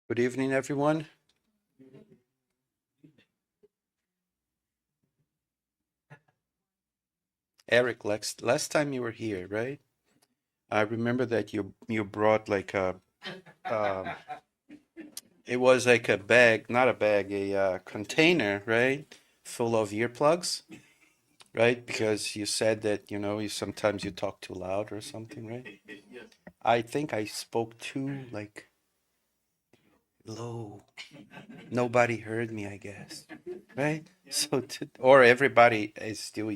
Good evening, everyone. Eric, last time you were here, right? I remember that you brought like um, it was like a bag, not a bag, a container, right? Full of earplugs, right? Because you said that, you sometimes you talk too loud or something, right? I think I spoke too like low. Nobody heard me, I guess, right? Or everybody is still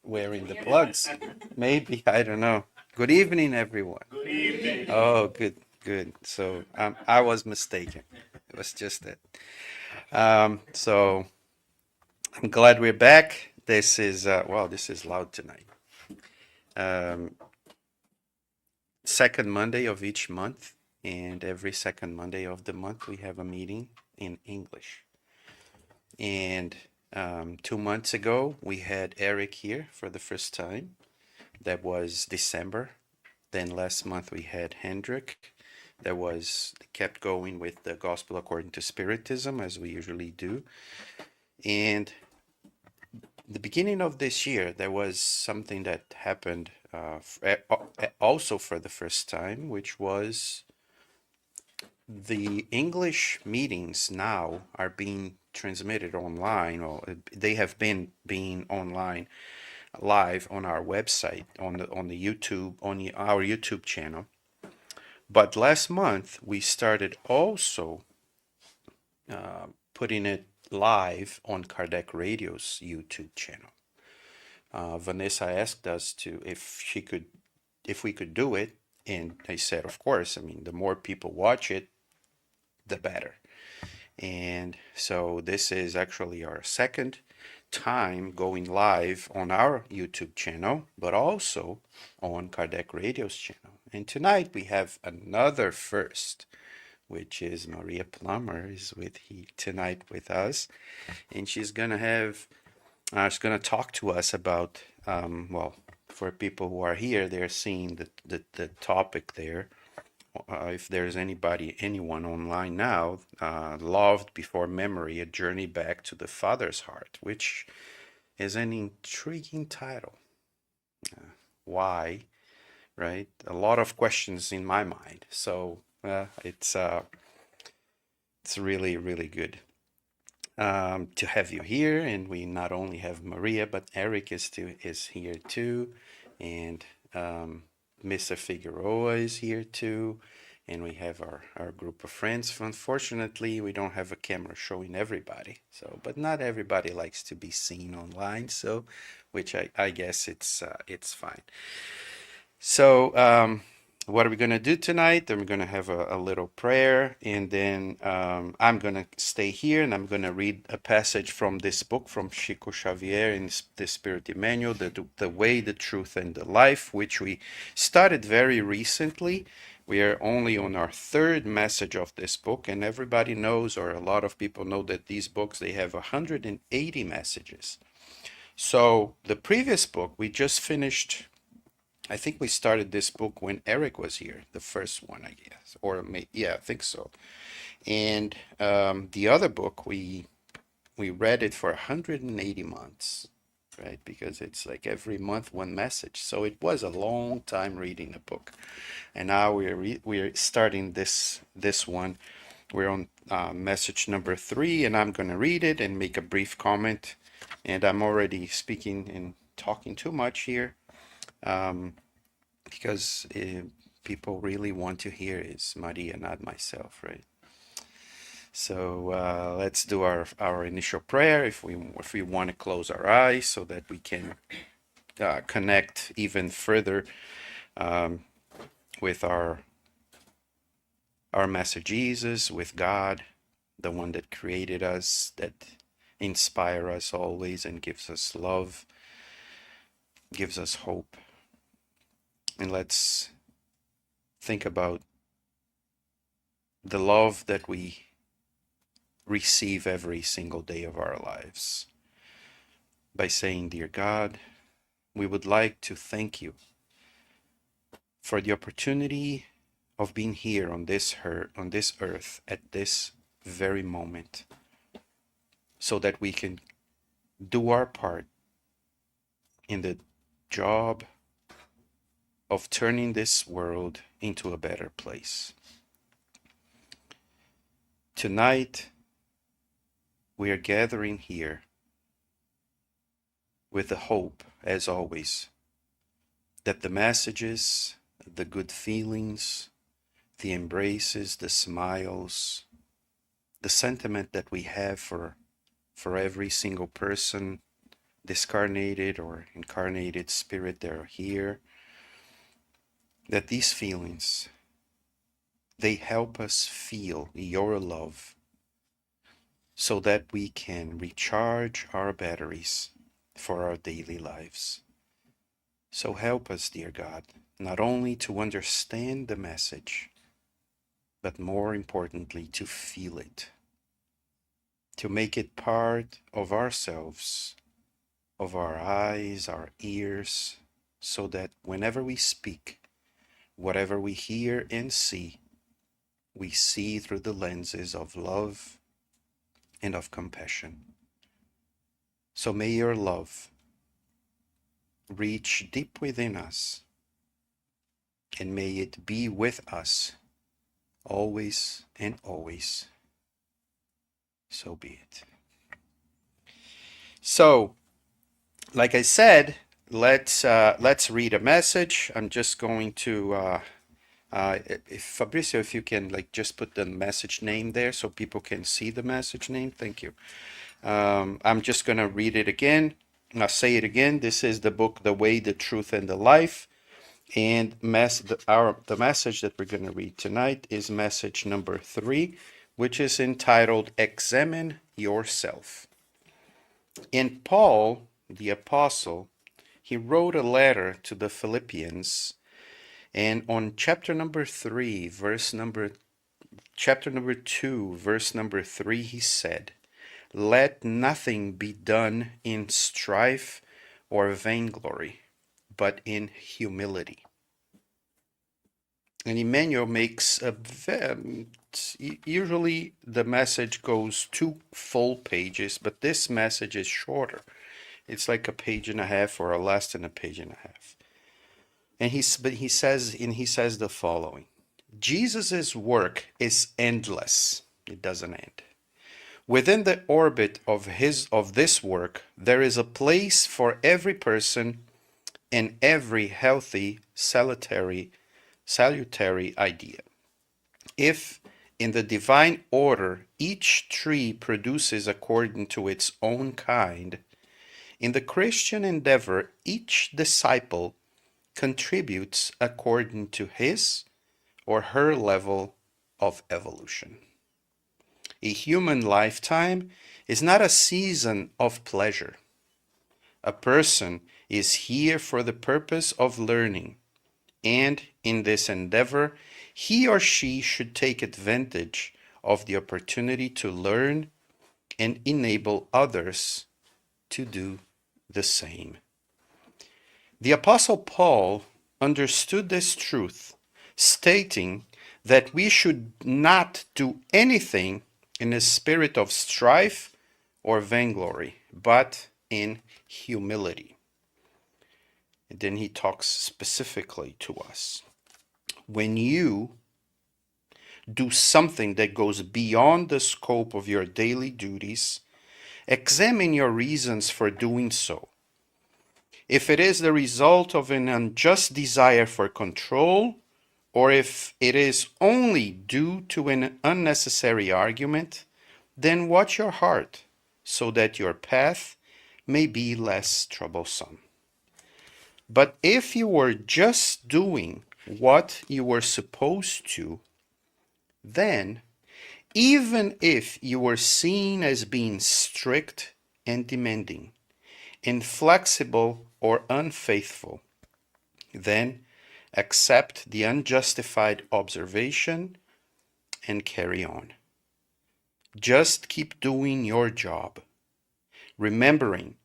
wearing the plugs. Maybe, I don't know. Good evening, everyone. Good evening. Oh, good, good. So I was mistaken. It was just that. So I'm glad we're back. This is, this is loud tonight. Um, Second Monday of each month, and every second Monday of the month, we have a meeting in English. And 2 months ago, we had Eric here for the first time. That was December. Then last month we had Hendrik. That was kept going with the Gospel according to Spiritism, as we usually do. And the beginning of this year, there was something that happened also for the first time, which was the English meetings now are being transmitted online, or they have been being online live on our website, on the YouTube, our YouTube channel. But last month we started also putting it live on Kardec Radio's YouTube channel. Vanessa asked us if we could do it, and I said, of course. I mean, the more people watch it, the better. And so this is actually our second time going live on our YouTube channel, but also on Kardec Radio's channel. And tonight we have another first, which is Maria Plummer is tonight with us, and she's gonna talk to us about for people who are here, they're seeing the topic there. If there's anyone online now, Loved Before Memory, A Journey Back to the Father's Heart, which is an intriguing title. Why, right? A lot of questions in my mind. So it's really, really good to have you here. And we not only have Maria, but Eric is here too. And Mr. Figueroa is here too. And we have our group of friends. Unfortunately, we don't have a camera showing everybody. But not everybody likes to be seen online. So, which I guess it's fine. So, what are we going to do tonight? Then we're going to have a little prayer, and then I'm going to stay here, and I'm going to read a passage from this book from Chico Xavier in the Spirit Emmanuel, the Way, the Truth, and the Life, which we started very recently. We are only on our third message of this book, and everybody knows, or a lot of people know, that these books, they have 180 messages. So the previous book, we just finished. I think we started this book when Eric was here, the first one, I guess, I think so. And the other book, we read it for 180 months, right? Because it's like every month one message. So it was a long time reading a book. And now we're starting this one. We're on message number 3, and I'm going to read it and make a brief comment. And I'm already speaking and talking too much here. Because people really want to hear is Maria, not myself, right? So let's do our initial prayer. If we want to close our eyes so that we can connect even further um, with our Master Jesus, with God, the one that created us, that inspires us always and gives us love, gives us hope. And let's think about the love that we receive every single day of our lives by saying, Dear God, we would like to thank you for the opportunity of being here on this earth at this very moment, so that we can do our part in the job of turning this world into a better place. Tonight, we are gathering here with the hope, as always, that the messages, the good feelings, the embraces, the smiles, the sentiment that we have for every single person, discarnated or incarnated spirit that are here, that these feelings, they help us feel your love so that we can recharge our batteries for our daily lives. So help us, dear God, not only to understand the message, but more importantly, to feel it, to make it part of ourselves, of our eyes, our ears, so that whenever we speak, whatever we hear and see, we see through the lenses of love and of compassion. So may your love reach deep within us, and may it be with us always and always. So be it. So, like I said, let's read a message. I'm just going to if Fabrizio, if you can just put the message name there so people can see the message name. Thank you. I'm just going to read it again. I'll say it again. This is the book, The Way, the Truth, and the Life. And the message that we're going to read tonight is message number 3, which is entitled, Examine Yourself. And Paul, the apostle, he wrote a letter to the Philippians, and on chapter number 2, verse number 3, he said, Let nothing be done in strife or vainglory, but in humility. And Emmanuel makes usually the message goes 2 full pages, but this message is shorter. It's like a page and a half or less than a page and a half. And he says the following: Jesus's work is endless. It doesn't end. Within the orbit of this work, there is a place for every person and every healthy, salutary idea. If in the divine order each tree produces according to its own kind, in the Christian endeavor each disciple contributes according to his or her level of evolution. A human lifetime is not a season of pleasure. A person is here for the purpose of learning, and in this endeavor, he or she should take advantage of the opportunity to learn and enable others to do the same. The Apostle Paul understood this truth, stating that we should not do anything in a spirit of strife or vainglory, but in humility. And then he talks specifically to us. When you do something that goes beyond the scope of your daily duties, examine your reasons for doing so. If it is the result of an unjust desire for control, or if it is only due to an unnecessary argument, then watch your heart so that your path may be less troublesome. But if you were just doing what you were supposed to, then even if you were seen as being strict and demanding, inflexible or unfaithful, then accept the unjustified observation and carry on. Just keep doing your job, remembering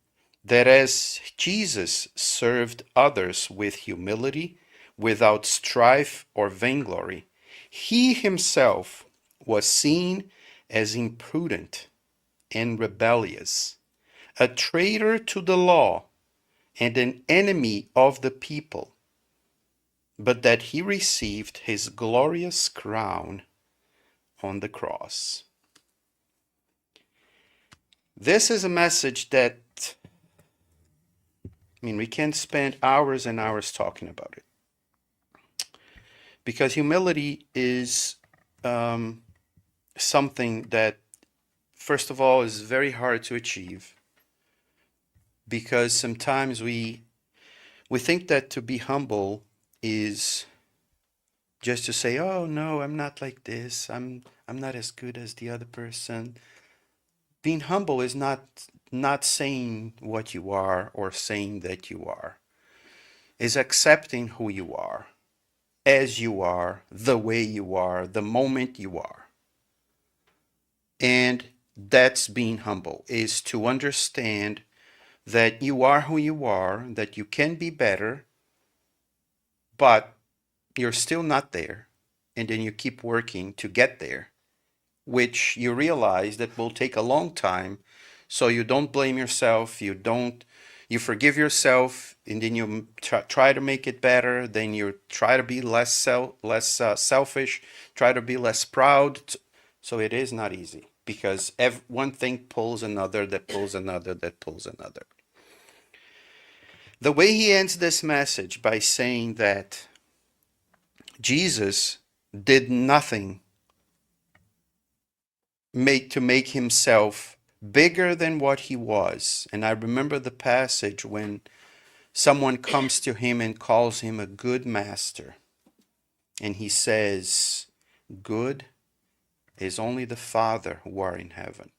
that as Jesus served others with humility, without strife or vainglory, he himself was seen as imprudent and rebellious, a traitor to the law and an enemy of the people, but that he received his glorious crown on the cross. This is a message that, we can spend hours and hours talking about it. Because humility is something that, first of all, is very hard to achieve. Because sometimes we think that to be humble is just to say, oh no, I'm not like this. I'm not as good as the other person. Being humble is not saying what you are or saying that you are. Is accepting who you are, as you are, the way you are, the moment you are. And that's being humble, is to understand that you are who you are, that you can be better, but you're still not there. And then you keep working to get there, which you realize that will take a long time. So you don't blame yourself, you forgive yourself, and then you try to make it better. Then you try to be less selfish, try to be less proud. So it is not easy, because one thing pulls another, that pulls another, that pulls another. The way he ends this message by saying that Jesus did nothing to make himself bigger than what he was. And I remember the passage when someone comes to him and calls him a good master. And he says, good is only the Father who are in heaven.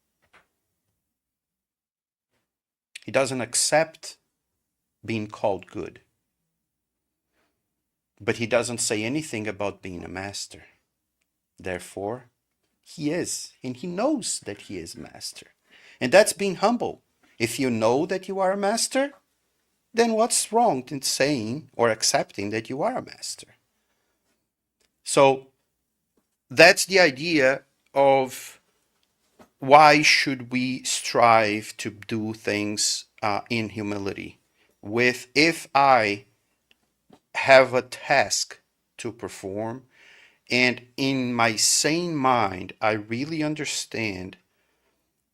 He doesn't accept being called good. But he doesn't say anything about being a master. Therefore, he is, and he knows that he is master. And that's being humble. If you know that you are a master, then what's wrong in saying or accepting that you are a master? So that's the idea of why should we strive to do things in humility. If I have a task to perform, and in my sane mind, I really understand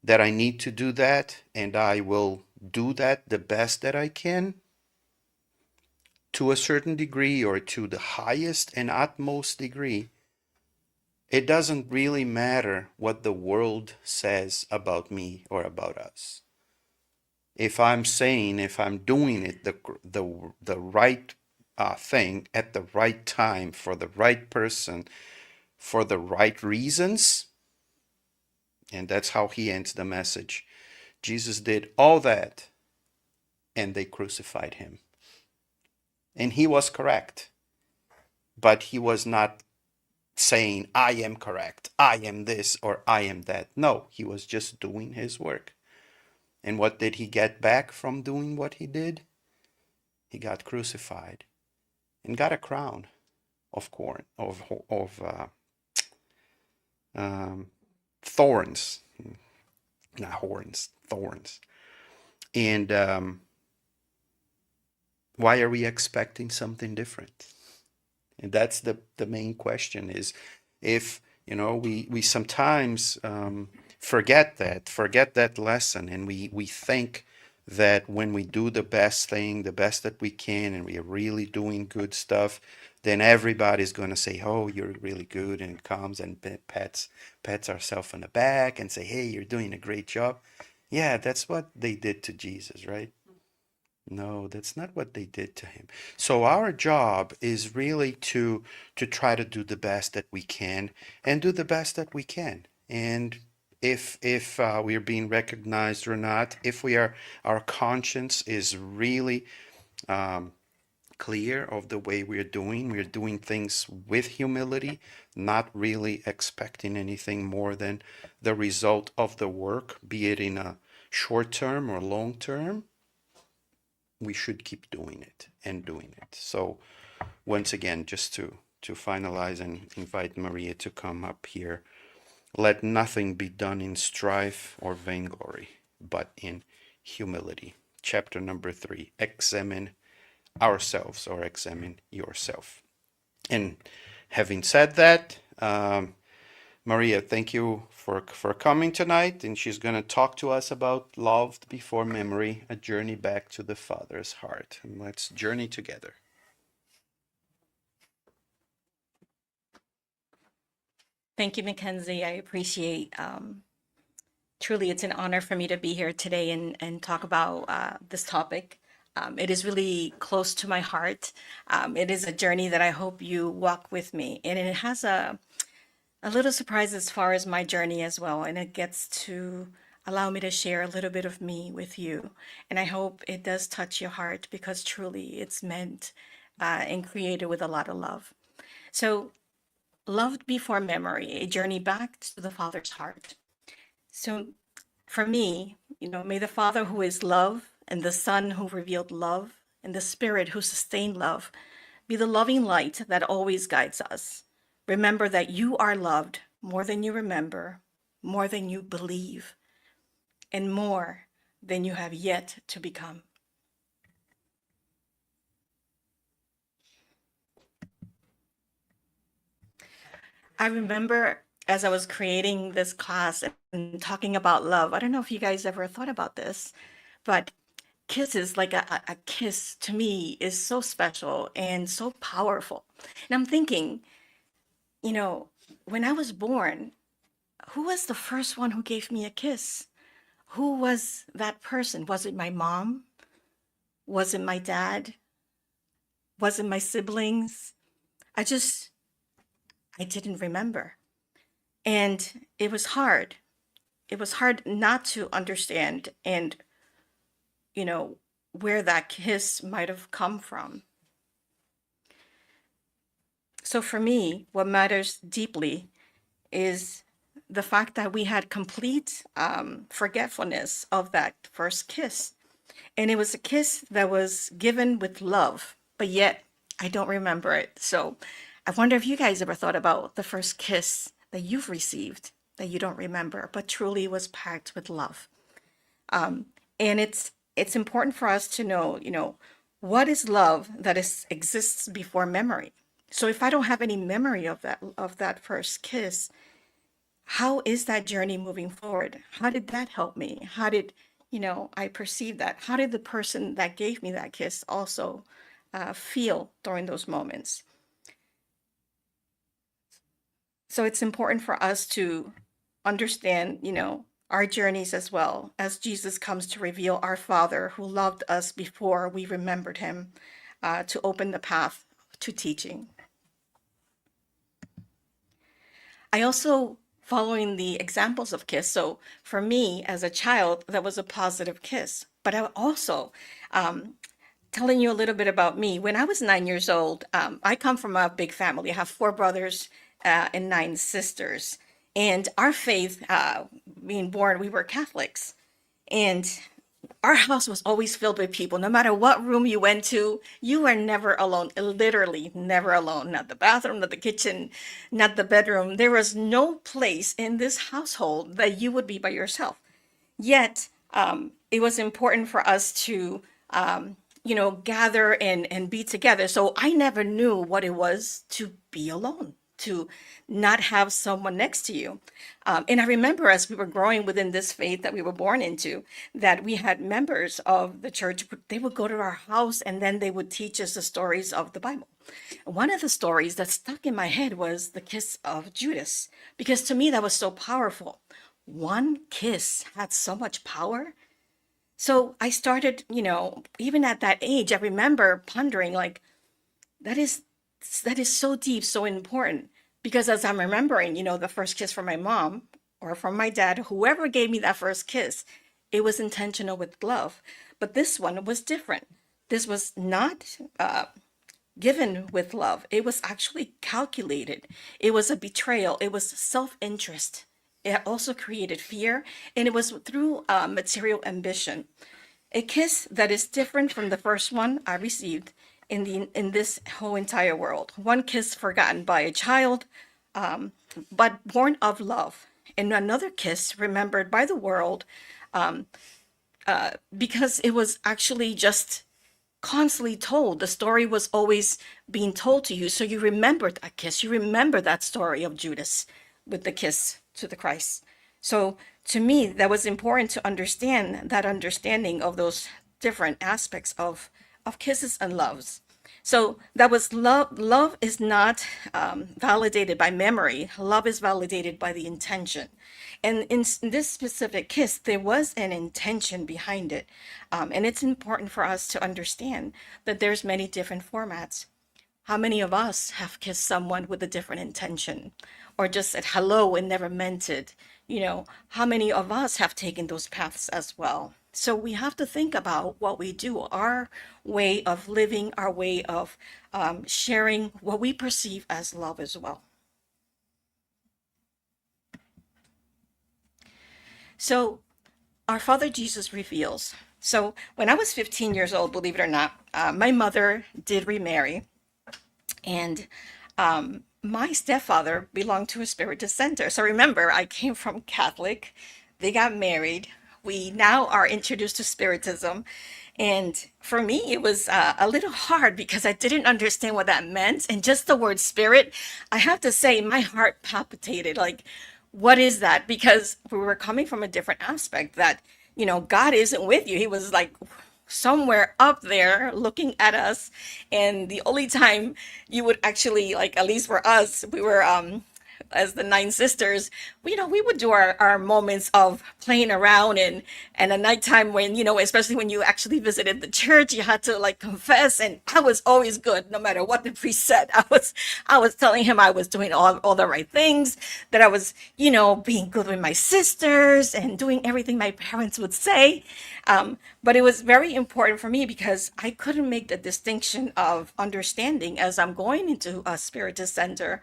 that I need to do that, and I will do that the best that I can, to a certain degree, or to the highest and utmost degree. It doesn't really matter what the world says about me or about us. If I'm doing it the right thing at the right time, for the right person, for the right reasons, and that's how he ends the message. Jesus did all that, and they crucified him. And he was correct, but he was not saying, I am correct, I am this, or I am that. No, he was just doing his work. And what did he get back from doing what he did? He got crucified and got a crown of thorns, not horns, thorns. And why are we expecting something different? And that's the main question, is if, we sometimes forget that lesson, and we think that when we do the best thing, the best that we can, and we are really doing good stuff, then everybody's going to say, oh, you're really good, and comes and pats ourselves on the back and say, hey, you're doing a great job. Yeah, that's what they did to Jesus, right? No, that's not what they did to him. So our job is really to try to do the best that we can and do the best that we can. And if we're being recognized or not, if we are our conscience is really um, clear of the way we're doing things with humility, not really expecting anything more than the result of the work, be it in a short term or long term, we should keep doing it and doing it. So once again, just to finalize and invite Maria to come up here, let nothing be done in strife or vainglory, but in humility. Chapter number 3, examine ourselves or examine yourself. And having said that, Maria, thank you for coming tonight, and she's going to talk to us about Loved Before Memory, a journey back to the Father's heart. And let's journey together. Thank you, Mackenzie. I appreciate. Truly, it's an honor for me to be here today and talk about this topic. It is really close to my heart. It is a journey that I hope you walk with me, and it has a little surprise as far as my journey as well, and it gets to allow me to share a little bit of me with you. And I hope it does touch your heart because truly it's meant and created with a lot of love. So, Loved Before Memory, a journey back to the Father's heart. So, for me, may the Father who is love and the Son who revealed love and the Spirit who sustained love be the loving light that always guides us. Remember that you are loved more than you remember, more than you believe, and more than you have yet to become. I remember as I was creating this class and talking about love, I don't know if you guys ever thought about this, but kisses, like a kiss to me is so special and so powerful. And I'm thinking, you know, when I was born, who was the first one who gave me a kiss? Who was that person? Was it my mom? Was it my dad? Was it my siblings? I just, I didn't remember. And it was hard. It was hard not to understand and, you know, where that kiss might have come from. So for me, what matters deeply is the fact that we had complete forgetfulness of that first kiss. And it was a kiss that was given with love, but yet I don't remember it. So I wonder if you guys ever thought about the first kiss that you've received that you don't remember, but truly was packed with love. And it's important for us to know, what is love that exists before memory. So if I don't have any memory of that first kiss, how is that journey moving forward? How did that help me? How did, I perceive that? How did the person that gave me that kiss also feel during those moments? So it's important for us to understand, our journeys as well as Jesus comes to reveal our Father who loved us before we remembered him, to open the path to teaching. I also following the examples of kiss. So for me as a child, that was a positive kiss. But I also telling you a little bit about me. When I was 9 years old, I come from a big family. I have four brothers and nine sisters. And our faith, being born, we were Catholics. And our house was always filled with people. No matter what room you went to, you were never alone, literally never alone. Not the bathroom, not the kitchen, not the bedroom. There was no place in this household that you would be by yourself. Yet, it was important for us to, gather and be together. So I never knew what it was to be alone, to not have someone next to you. And I remember as we were growing within this faith that we were born into, that we had members of the church, they would go to our house and then they would teach us the stories of the Bible. One of the stories that stuck in my head was the kiss of Judas, because to me that was so powerful. One kiss had so much power So I started, even at that age, I remember pondering like, that is that is so deep, so important. Because as I'm remembering, the first kiss from my mom or from my dad, whoever gave me that first kiss, it was intentional with love. But this one was different. This was not given with love. It was actually calculated. It was a betrayal. It was self-interest. It also created fear, and it was through material ambition. A kiss that is different from the first one I received in this whole entire world. One kiss forgotten by a child, but born of love, and another kiss remembered by the world because it was actually just constantly told. The story was always being told to you, so you remember that kiss. You remember that story of Judas with the kiss to the Christ. So to me, that was important to understand that understanding of those different aspects of kisses and loves. So that was love. Love is not validated by memory. Love is validated by the intention. And in this specific kiss, there was an intention behind it. And it's important for us to understand that there's many different formats. How many of us have kissed someone with a different intention or just said hello and never meant it? How many of us have taken those paths as well? So we have to think about what we do, our way of living, our way of sharing what we perceive as love as well. So our Father Jesus reveals. So when I was 15 years old, believe it or not, my mother did remarry. And my stepfather belonged to a Spiritist center. So remember, I came from Catholic. They got married. We now are introduced to Spiritism. And for me, it was a little hard because I didn't understand what that meant. And just the word spirit, I have to say, my heart palpitated. Like, what is that? Because we were coming from a different aspect that, God isn't with you. He was like somewhere up there looking at us. And the only time you would actually, like, at least for us, we were as the nine sisters, we would do our moments of playing around, and a nighttime when, especially when you actually visited the church, you had to like confess, and I was always good no matter what the priest said. I was telling him I was doing all the right things, that I was, being good with my sisters and doing everything my parents would say. But it was very important for me because I couldn't make the distinction of understanding as I'm going into a Spiritist center,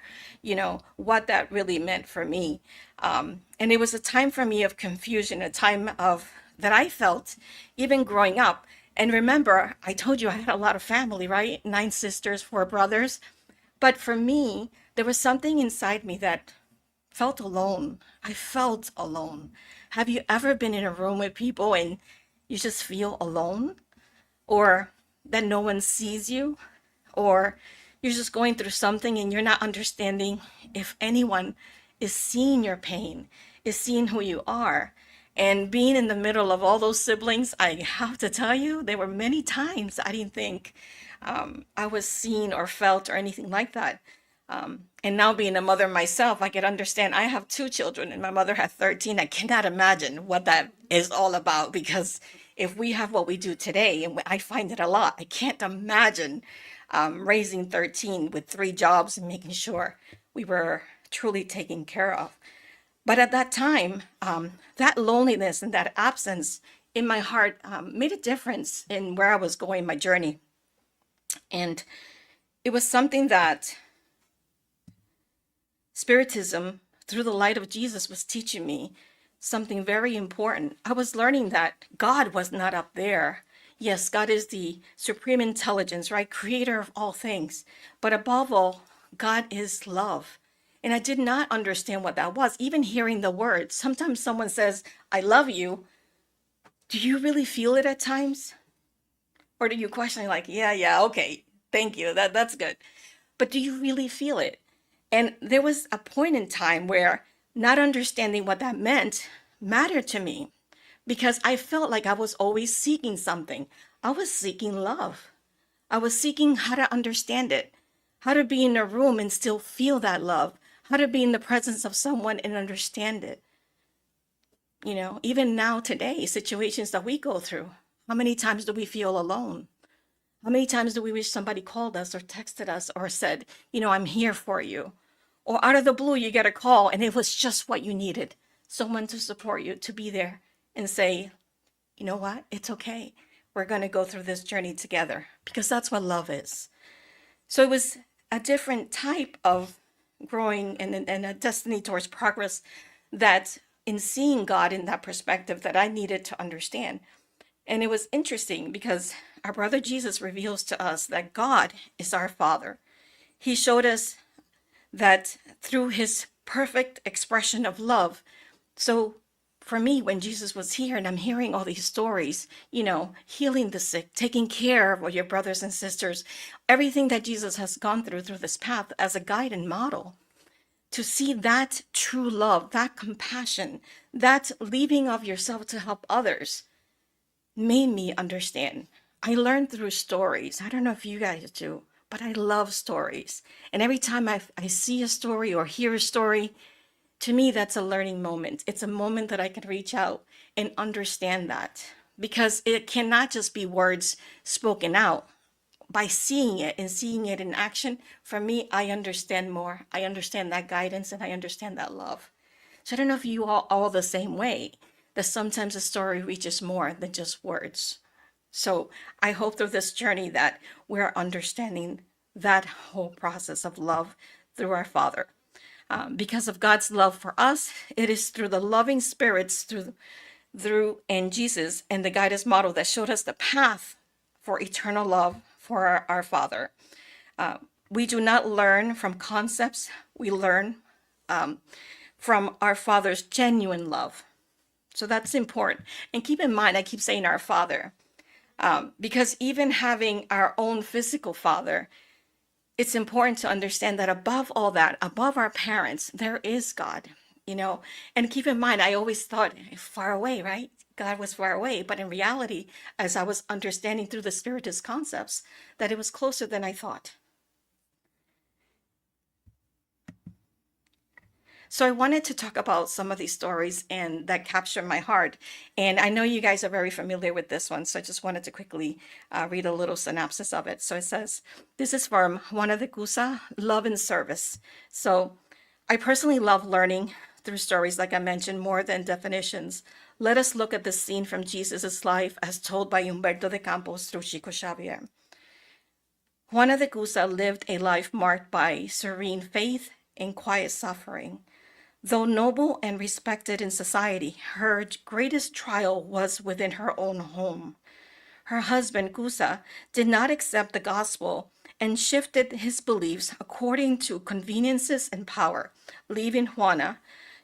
what that really meant for me. And it was a time for me of confusion, a time of that I felt even growing up. And remember, I told you I had a lot of family, right? Nine sisters, four brothers. But for me, there was something inside me that felt alone. I felt alone. Have you ever been in a room with people and you just feel alone? Or that no one sees you? Or you're just going through something and you're not understanding if anyone is seeing your pain, is seeing who you are. And being in the middle of all those siblings, I have to tell you, there were many times I didn't think I was seen or felt or anything like that. And now being a mother myself, I can understand. I have two children and my mother had 13. I cannot imagine what that is all about because if we have what we do today, and I find it a lot, I can't imagine raising 13 with three jobs and making sure we were truly taken care of. But at that time, that loneliness and that absence in my heart made a difference in where I was going, my journey. And it was something that Spiritism, through the light of Jesus, was teaching me something very important. I was learning that God was not up there. Yes, God is the supreme intelligence, right? Creator of all things. But above all, God is love. And I did not understand what that was. Even hearing the word, sometimes someone says, I love you. Do you really feel it at times? Or do you question like, yeah, okay, thank you. That's good. But do you really feel it? And there was a point in time where not understanding what that meant mattered to me because I felt like I was always seeking something. I was seeking love. I was seeking how to understand it, how to be in a room and still feel that love, how to be in the presence of someone and understand it. Even now today, situations that we go through, how many times do we feel alone? How many times do we wish somebody called us or texted us or said, I'm here for you? Or out of the blue, you get a call and it was just what you needed, someone to support you, to be there and say, you know what? It's okay. We're going to go through this journey together, because that's what love is. So it was a different type of growing and a destiny towards progress, that in seeing God in that perspective, that I needed to understand. And it was interesting because our brother Jesus reveals to us that God is our Father. He showed us that through his perfect expression of love. So for me, when Jesus was here and I'm hearing all these stories, healing the sick, taking care of your brothers and sisters, everything that Jesus has gone through this path as a guide and model, to see that true love, that compassion, that leaving of yourself to help others, made me understand. I learned through stories. I don't know if you guys do, but I love stories. And every time I see a story or hear a story, to me, that's a learning moment. It's a moment that I can reach out and understand that, because it cannot just be words spoken out. By seeing it and seeing it in action, for me, I understand more. I understand that guidance and I understand that love. So I don't know if you all the same way, that sometimes a story reaches more than just words. So I hope through this journey that we're understanding that whole process of love through our Father. Because of God's love for us, it is through the loving spirits through and Jesus and the guidance model that showed us the path for eternal love for our Father. We do not learn from concepts. We learn from our Father's genuine love. So that's important. And keep in mind, I keep saying our Father, because even having our own physical father, it's important to understand that above all that, above our parents, there is God, And keep in mind, I always thought far away, right? God was far away. But in reality, as I was understanding through the Spiritist concepts, that it was closer than I thought. So I wanted to talk about some of these stories and that captured my heart. And I know you guys are very familiar with this one, so I just wanted to quickly read a little synopsis of it. So it says, this is from Juana de Cusa, Love and Service. So I personally love learning through stories, like I mentioned, more than definitions. Let us look at the scene from Jesus' life as told by Humberto de Campos through Chico Xavier. Juana de Cusa lived a life marked by serene faith and quiet suffering. Though noble and respected in society, her greatest trial was within her own home. Her husband, Cusa, did not accept the gospel and shifted his beliefs according to conveniences and power, leaving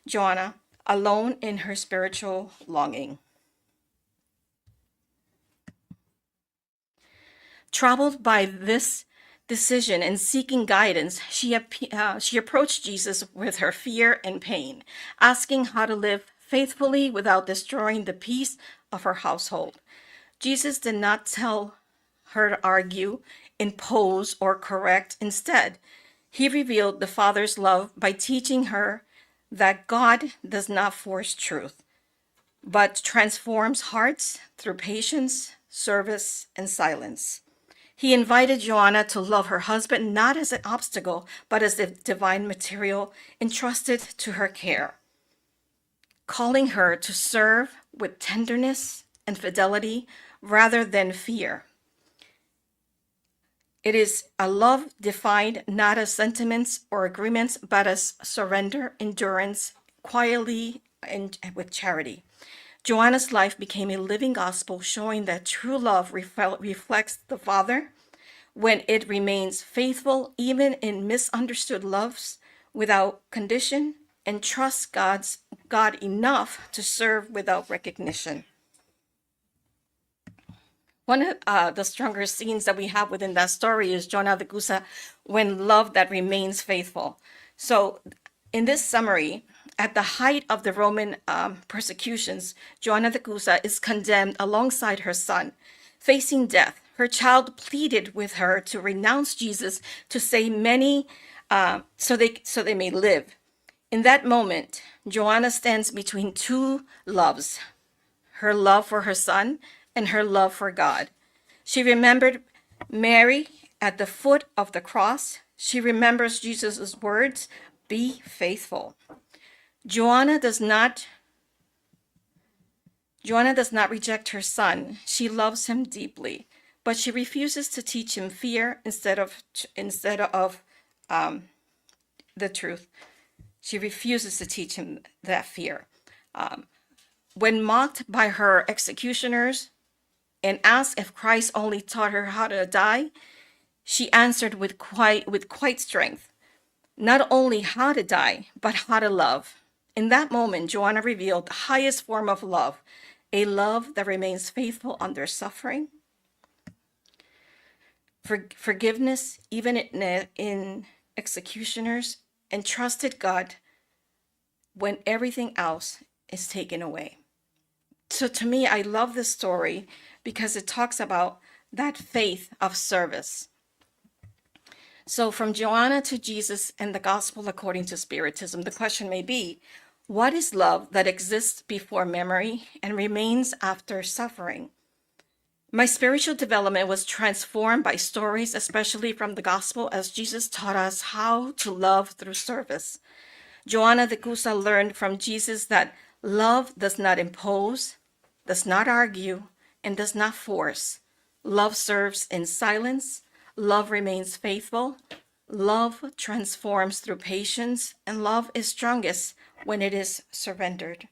Joanna, alone in her spiritual longing. Troubled by this decision and seeking guidance, she approached Jesus with her fear and pain, asking how to live faithfully without destroying the peace of her household. Jesus did not tell her to argue, impose, or correct. Instead, he revealed the Father's love by teaching her that God does not force truth, but transforms hearts through patience, service, and silence. He invited Joanna to love her husband not as an obstacle, but as the divine material entrusted to her care, calling her to serve with tenderness and fidelity rather than fear. It is a love defined not as sentiments or agreements, but as surrender, endurance, quietly, and with charity. Joanna's life became a living gospel, showing that true love reflects the Father when it remains faithful even in misunderstood loves, without condition, and trusts God enough to serve without recognition. One of the stronger scenes that we have within that story is Joanna de Cusa, when love that remains faithful. So in this summary, at the height of the Roman persecutions, Joanna de Cusa is condemned alongside her son, facing death. Her child pleaded with her to renounce Jesus, to save many so they may live. In that moment, Joanna stands between two loves, her love for her son and her love for God. She remembered Mary at the foot of the cross. She remembers Jesus' words, be faithful. Joanna does not reject her son. She loves him deeply, but she refuses to teach him fear instead of the truth. She refuses to teach him that fear. When mocked by her executioners and asked if Christ only taught her how to die, she answered with quite strength, not only how to die, but how to love. In that moment, Joanna revealed the highest form of love, a love that remains faithful under suffering, forgiveness, even in executioners, and trusted God when everything else is taken away. So to me, I love this story because it talks about that faith of service. So from Joanna to Jesus and the gospel according to Spiritism, the question may be, what is love that exists before memory and remains after suffering? My spiritual development was transformed by stories, especially from the gospel, as Jesus taught us how to love through service. Joanna de Cusa learned from Jesus that love does not impose, does not argue, and does not force. Love serves in silence. Love remains faithful. Love transforms through patience, and love is strongest when it is surrendered.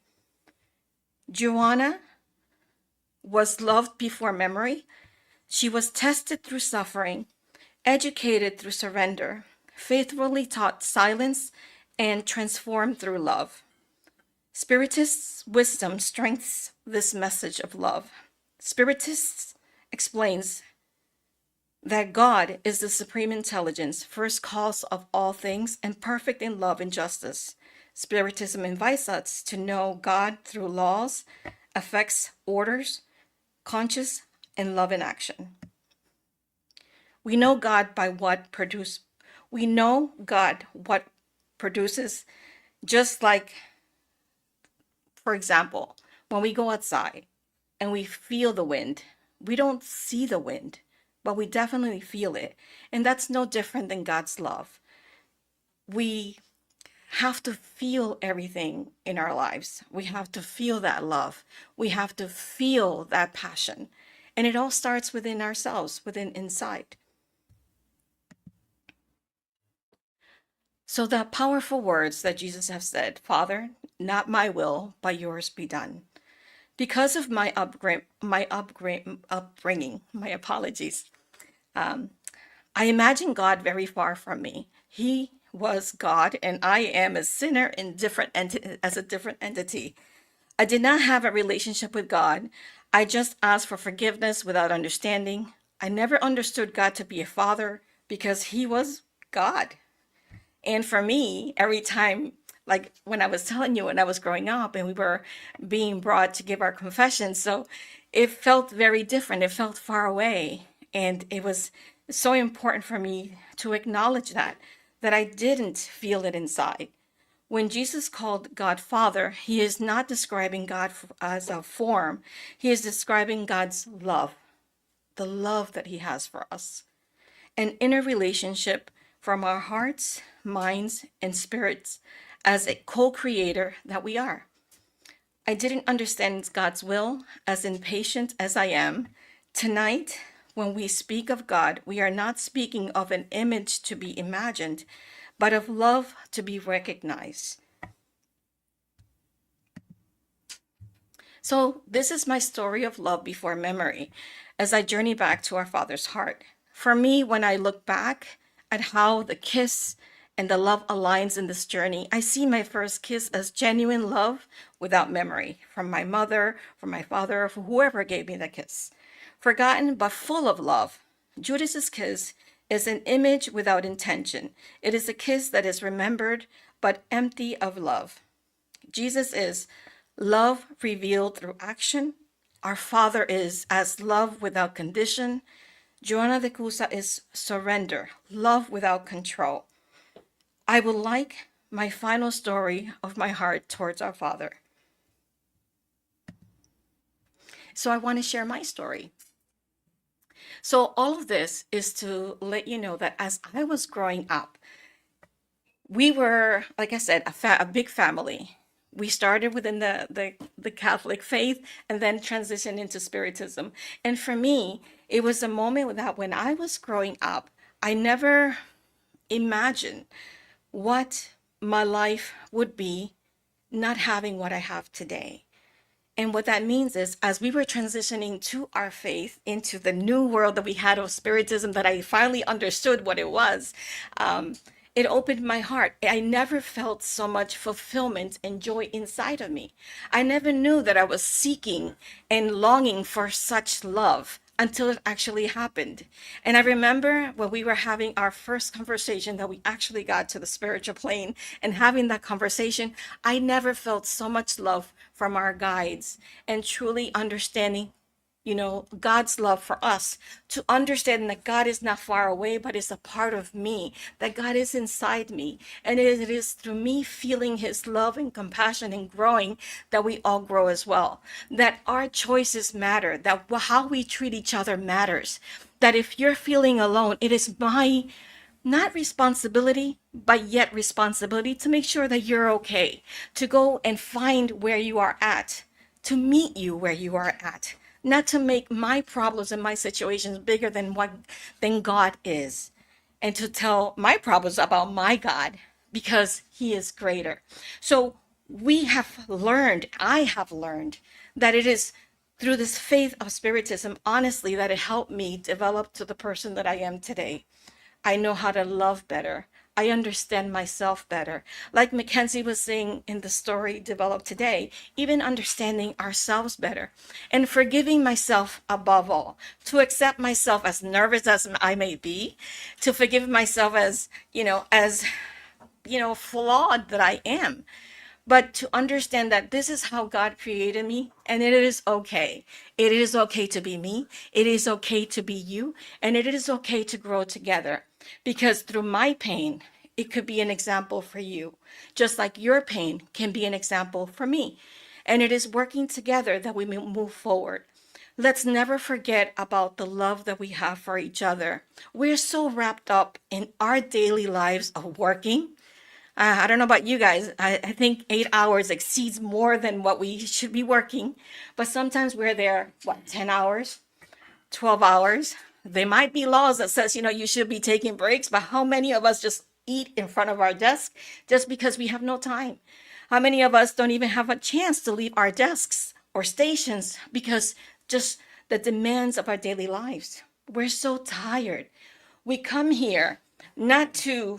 Joanna was loved before memory. She was tested through suffering, educated through surrender, faithfully taught silence, and transformed through love. Spiritist wisdom strengthens this message of love. Spiritist explains that God is the supreme intelligence, first cause of all things, and perfect in love and justice. Spiritism invites us to know God through laws, effects, orders, conscious, and love in action. We know God by what produce. We know God what produces, just like, for example, when we go outside and we feel the wind, we don't see the wind, but we definitely feel it. And that's no different than God's love. We have to feel everything in our lives. We have to feel that love. We have to feel that passion. And it all starts within ourselves, within inside. So the powerful words that Jesus has said, Father, not my will, but yours be done. Because of my upbringing, my apologies, I imagine God very far from me. He was God, and I am a sinner in as a different entity. I did not have a relationship with God. I just asked for forgiveness without understanding. I never understood God to be a father because he was God. And for me, every time, like when I was telling you when I was growing up and we were being brought to give our confessions, so it felt very different. It felt far away. And it was so important for me to acknowledge that I didn't feel it inside. When Jesus called God Father, he is not describing God as a form. He is describing God's love, the love that he has for us, an inner relationship from our hearts, minds, and spirits as a co-creator that we are. I didn't understand God's will, as impatient as I am. Tonight, when we speak of God, we are not speaking of an image to be imagined, but of love to be recognized. So this is my story of love before memory as I journey back to our Father's heart. For me, when I look back at how the kiss and the love aligns in this journey, I see my first kiss as genuine love without memory from my mother, from my father, or from whoever gave me the kiss. Forgotten but full of love. Judas's kiss is an image without intention. It is a kiss that is remembered but empty of love. Jesus is love revealed through action. Our Father is as love without condition. Joanna de Cusa is surrender, love without control. I would like my final story of my heart towards our Father. So I want to share my story. So all of this is to let you know that as I was growing up, we were, like I said, a big family. We started within the Catholic faith and then transitioned into Spiritism. And for me, it was a moment that when I was growing up, I never imagined what my life would be not having what I have today. And what that means is, as we were transitioning to our faith into the new world that we had of Spiritism, that I finally understood what it was, um, it opened my heart. I never felt so much fulfillment and joy inside of me. I never knew that I was seeking and longing for such love until it actually happened. And I remember when we were having our first conversation that we actually got to the spiritual plane and having that conversation, I never felt so much love from our guides and truly understanding, God's love for us, to understand that God is not far away, but is a part of me, that God is inside me. And it is through me feeling his love and compassion and growing that we all grow as well. That our choices matter, that how we treat each other matters. That if you're feeling alone, it is my not responsibility, but yet responsibility to make sure that you're okay, to go and find where you are at, to meet you where you are at, not to make my problems and my situations bigger than God is, and to tell my problems about my God because he is greater. So I have learned that it is through this faith of Spiritism, honestly, that it helped me develop to the person that I am today. I know how to love better. I understand myself better. Like Mackenzie was saying in the story developed today, even understanding ourselves better and forgiving myself above all, to accept myself as nervous as I may be, to forgive myself as flawed that I am, but to understand that this is how God created me and it is okay. It is okay to be me. It is okay to be you. And it is okay to grow together, because through my pain, it could be an example for you, just like your pain can be an example for me. And it is working together that we move forward. Let's never forget about the love that we have for each other. We're so wrapped up in our daily lives of working. I don't know about you guys. I think 8 hours exceeds more than what we should be working. But sometimes we're there, 10 hours, 12 hours. There might be laws that says, you should be taking breaks, but how many of us just eat in front of our desk just because we have no time? How many of us don't even have a chance to leave our desks or stations because just the demands of our daily lives? We're so tired. We come here not to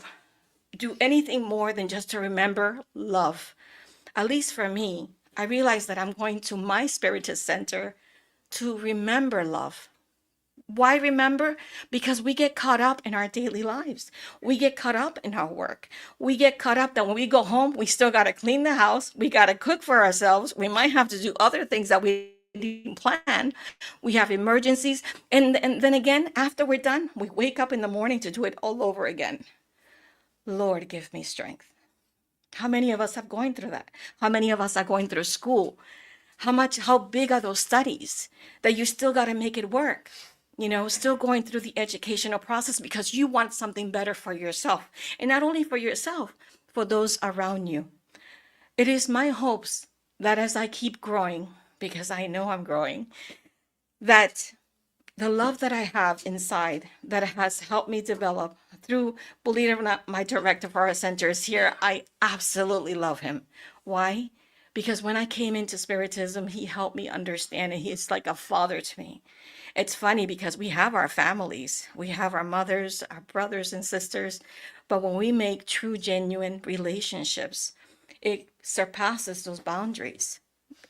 do anything more than just to remember love. At least for me, I realize that I'm going to my Spiritist Center to remember love. Why remember? Because we get caught up in our daily lives. We get caught up in our work. We get caught up that when we go home, we still got to clean the house. We got to cook for ourselves. We might have to do other things that we didn't plan. We have emergencies. And then again, after we're done, we wake up in the morning to do it all over again. Lord, give me strength. How many of us have going through that? How many of us are going through school? How big are those studies that you still got to make it work? Still going through the educational process because you want something better for yourself. And not only for yourself, for those around you. It is my hopes that as I keep growing, because I know I'm growing, that the love that I have inside that has helped me develop through, believe it or not, my director for our center is here. I absolutely love him. Why? Because when I came into Spiritism, he helped me understand it. He's like a father to me. It's funny because we have our families, we have our mothers, our brothers and sisters, but when we make true, genuine relationships, it surpasses those boundaries.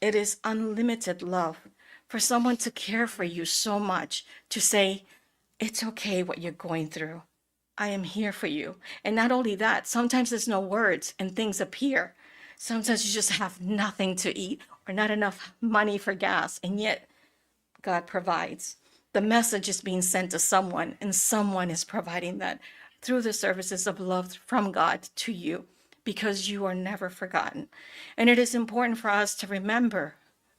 It is unlimited love for someone to care for you so much, to say, it's okay what you're going through. I am here for you. And not only that, sometimes there's no words and things appear. Sometimes you just have nothing to eat or not enough money for gas, and yet God provides. The message is being sent to someone, and someone is providing that through the services of love from God to you, because you are never forgotten. And it is important for us to remember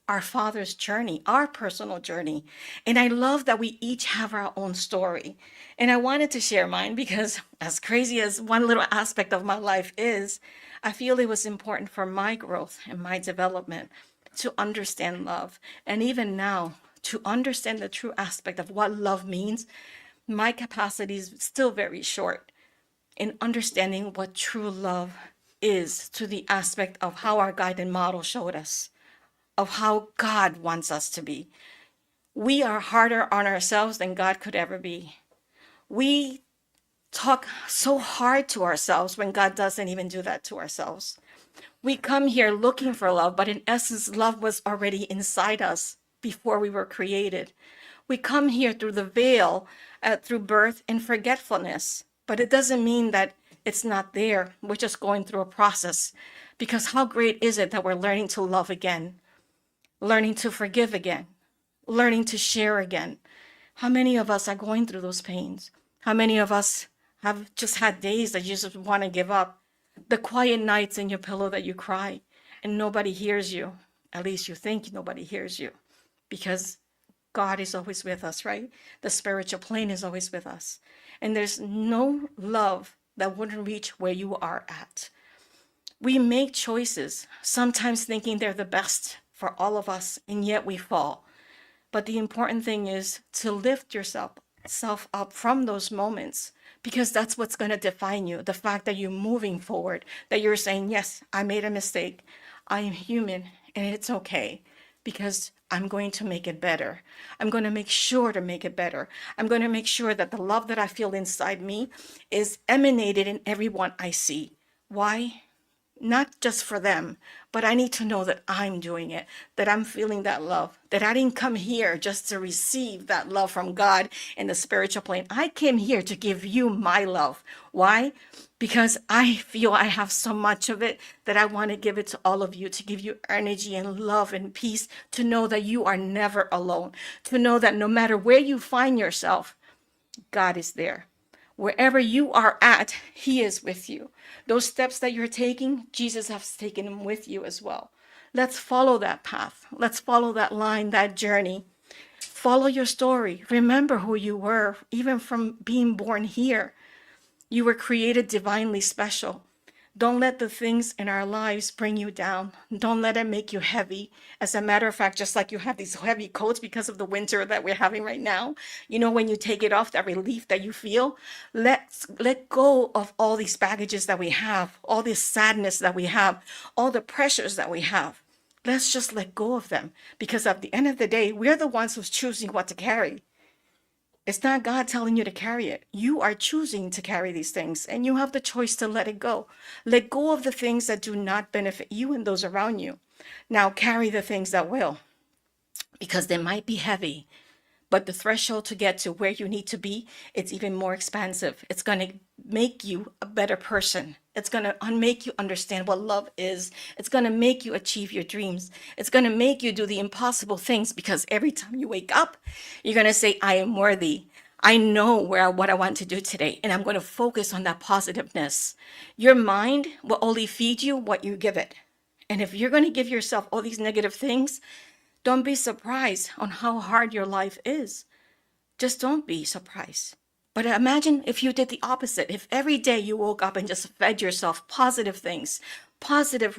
our Father's journey, our personal journey. And I love that we each have our own story. And I wanted to share mine because, as crazy as one little aspect of my life is, I feel it was important for my growth and my development to understand love. And even now, to understand the true aspect of what love means, my capacity is still very short in understanding what true love is, to the aspect of how our guiding model showed us, of how God wants us to be. We are harder on ourselves than God could ever be. We talk so hard to ourselves when God doesn't even do that to ourselves. We come here looking for love, but in essence, love was already inside us before we were created. We come here through the veil, through birth and forgetfulness, but it doesn't mean that it's not there. We're just going through a process, because how great is it that we're learning to love again, learning to forgive again, learning to share again. How many of us are going through those pains? How many of us have just had days that you just want to give up? The quiet nights in your pillow that you cry and nobody hears you. At least you think nobody hears you, because God is always with us, right? The spiritual plane is always with us. And there's no love that wouldn't reach where you are at. We make choices, sometimes thinking they're the best for all of us, and yet we fall. But the important thing is to lift yourself up from those moments, because that's what's going to define you. The fact that you're moving forward, that you're saying, yes, I made a mistake. I am human and it's okay, because I'm going to make it better. I'm going to make sure to make it better. I'm going to make sure that the love that I feel inside me is emanated in everyone I see. Why? Not just for them, but I need to know that I'm doing it, that I'm feeling that love, that I didn't come here just to receive that love from God in the spiritual plane. I came here to give you my love. Why? Because I feel I have so much of it that I want to give it to all of you, to give you energy and love and peace, to know that you are never alone, to know that no matter where you find yourself, God is there. Wherever you are at, He is with you. Those steps that you're taking, Jesus has taken them with you as well. Let's follow that path. Let's follow that line, that journey. Follow your story. Remember who you were, even from being born here. You were created divinely special. Don't let the things in our lives bring you down. Don't let it make you heavy. As a matter of fact, just like you have these heavy coats because of the winter that we're having right now, when you take it off, that relief that you feel, let go of all these baggages that we have, all this sadness that we have, all the pressures that we have. Let's just let go of them, because at the end of the day, we're the ones who's choosing what to carry. It's not God telling you to carry it. You are choosing to carry these things, and you have the choice to let it go. Let go of the things that do not benefit you and those around you. Now carry the things that will, because they might be heavy, but the threshold to get to where you need to be, it's even more expansive. It's going to make you a better person. It's going to make you understand what love is. It's going to make you achieve your dreams. It's going to make you do the impossible things, because every time you wake up, you're going to say, I am worthy. I know what I want to do today, and I'm going to focus on that positiveness. Your mind will only feed you what you give it. And if you're going to give yourself all these negative things, don't be surprised on how hard your life is. Just don't be surprised. But imagine if you did the opposite. If every day you woke up and just fed yourself positive things, positive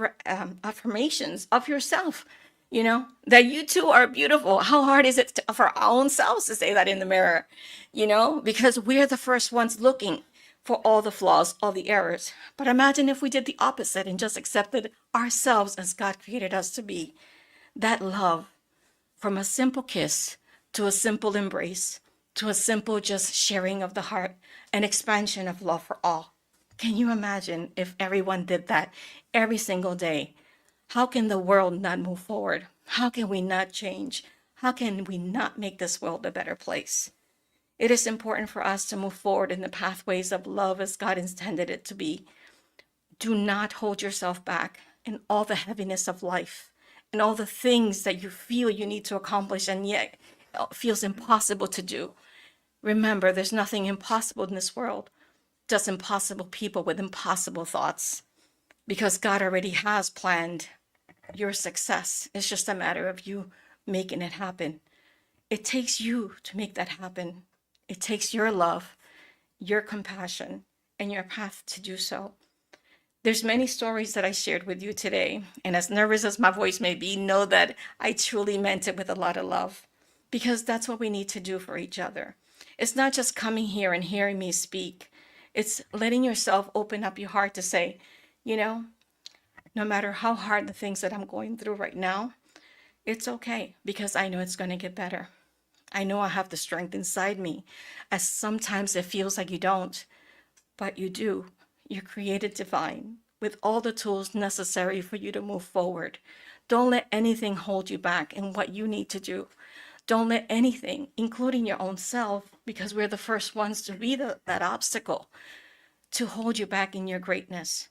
affirmations of yourself, that you too are beautiful. How hard is it for our own selves to say that in the mirror, because we're the first ones looking for all the flaws, all the errors. But imagine if we did the opposite and just accepted ourselves as God created us to be. That love, from a simple kiss to a simple embrace, to a simple just sharing of the heart, an expansion of love for all. Can you imagine if everyone did that every single day? How can the world not move forward? How can we not change? How can we not make this world a better place? It is important for us to move forward in the pathways of love as God intended it to be. Do not hold yourself back in all the heaviness of life and all the things that you feel you need to accomplish and yet it feels impossible to do. Remember, there's nothing impossible in this world, just impossible people with impossible thoughts. because God already has planned your success. It's just a matter of you making it happen. It takes you to make that happen. It takes your love, your compassion, and your path to do so. There's many stories that I shared with you today, and as nervous as my voice may be, know that I truly meant it with a lot of love, because that's what we need to do for each other. It's not just coming here and hearing me speak. It's letting yourself open up your heart to say, you know, no matter how hard the things that I'm going through right now, it's okay because I know it's going to get better. I know I have the strength inside me, as sometimes it feels like you don't, but you do. You're created divine with all the tools necessary for you to move forward. Don't let anything hold you back in what you need to do. Don't let anything, including your own self, because we're the first ones to be that obstacle, to hold you back in your greatness.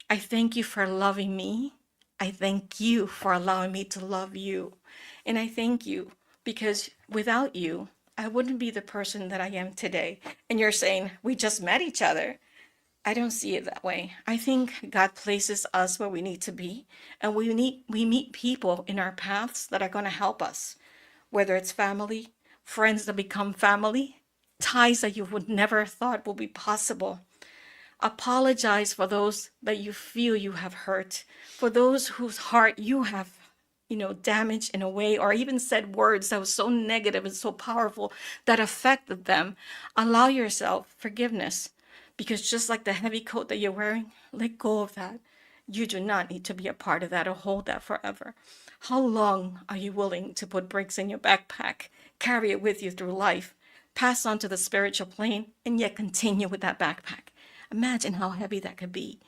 I thank you for loving me. I thank you for allowing me to love you. And I thank you because without you, I wouldn't be the person that I am today. And you're saying, we just met each other. I don't see it that way. I think God places us where we need to be, and we meet people in our paths that are going to help us, whether it's family, friends that become family, ties that you would never thought would be possible. Apologize for those that you feel you have hurt, for those whose heart you have, damaged in a way, or even said words that was so negative and so powerful that affected them. Allow yourself forgiveness, because just like the heavy coat that you're wearing, let go of that. You do not need to be a part of that or hold that forever. How long are you willing to put bricks in your backpack, carry it with you through life, pass on to the spiritual plane, and yet continue with that backpack? Imagine how heavy that could be.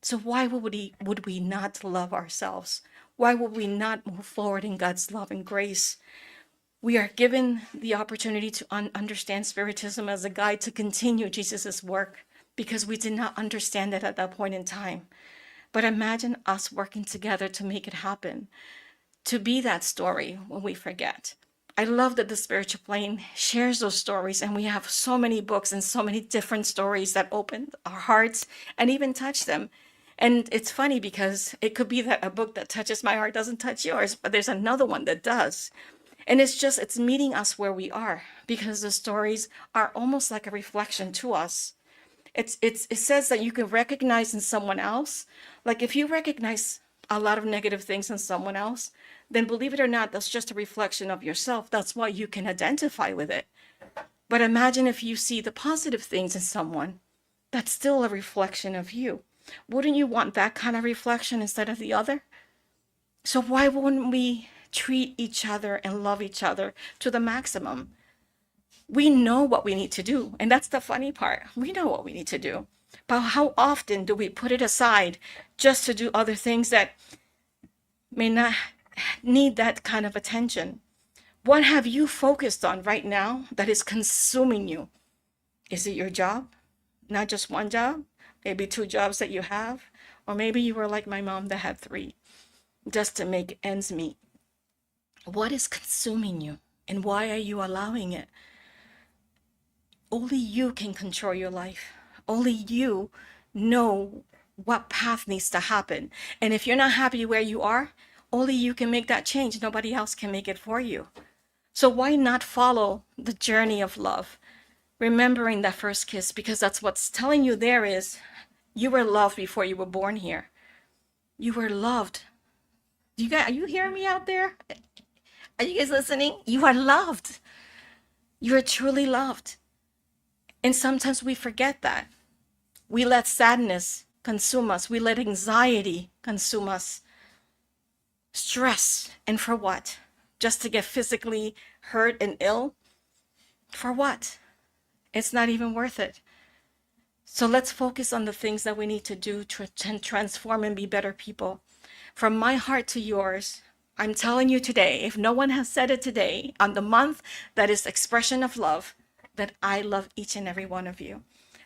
So why would we not love ourselves? Why would we not move forward in God's love and grace? We are given the opportunity to understand Spiritism as a guide to continue Jesus's work, because we did not understand it at that point in time. But imagine us working together to make it happen, to be that story when we forget. I love that the spiritual plane shares those stories, and we have so many books and so many different stories that open our hearts and even touch them. And it's funny because it could be that a book that touches my heart doesn't touch yours, but there's another one that does. And it's meeting us where we are, because the stories are almost like a reflection to us. It says that you can recognize in someone else. Like if you recognize a lot of negative things in someone else, then believe it or not, that's just a reflection of yourself. That's why you can identify with it. But imagine if you see the positive things in someone, that's still a reflection of you. Wouldn't you want that kind of reflection instead of the other? So why wouldn't we treat each other and love each other to the maximum? We know what we need to do, and that's the funny part. We know what we need to do. But how often do we put it aside just to do other things that may not need that kind of attention? What have you focused on right now that is consuming you? Is it your job? Not just one job? Maybe two jobs that you have? Or maybe you were like my mom that had three, just to make ends meet. What is consuming you, and why are you allowing it? Only you can control your life. Only you know what path needs to happen. And if you're not happy where you are, only you can make that change. Nobody else can make it for you. So why not follow the journey of love? Remembering that first kiss, because that's what's telling you there is you were loved before you were born here. You were loved. Are you hearing me out there? Are you guys listening? You are loved. You are truly loved. And sometimes we forget that. We let sadness consume us. We let anxiety consume us. Stress. And for what? Just to get physically hurt and ill? For what? It's not even worth it. So let's focus on the things that we need to do to transform and be better people. From my heart to yours, I'm telling you today, if no one has said it today, on the month that is expression of love, that I love each and every one of you.